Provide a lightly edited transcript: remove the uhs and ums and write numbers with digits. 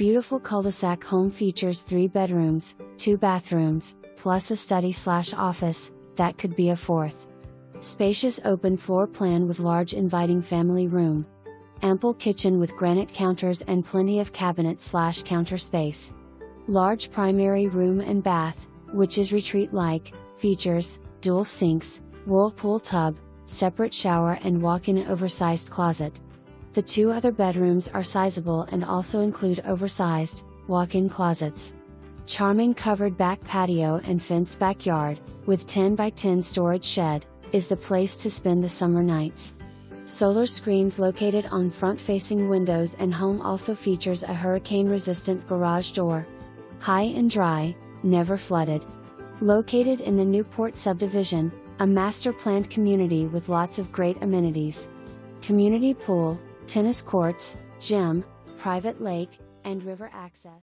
beautiful cul-de-sac home features 3 bedrooms, 2 bathrooms, plus a study/office, that could be a 4th. Spacious open floor plan with large inviting family room. Ample kitchen with granite counters and plenty of cabinet/counter space. Large primary room and bath, which is retreat-like, features dual sinks, whirlpool tub, separate shower and walk-in oversized closet. The 2 other bedrooms are sizeable and also include oversized, walk-in closets. Charming covered back patio and fenced backyard, with 10 by 10 storage shed, is the place to spend the summer nights. Solar screens located on front-facing windows, and home also features a hurricane-resistant garage door. High and dry, never flooded. Located in the Newport Subdivision, a master-planned community with lots of great amenities. Community pool, tennis courts, gym, private lake, and river access.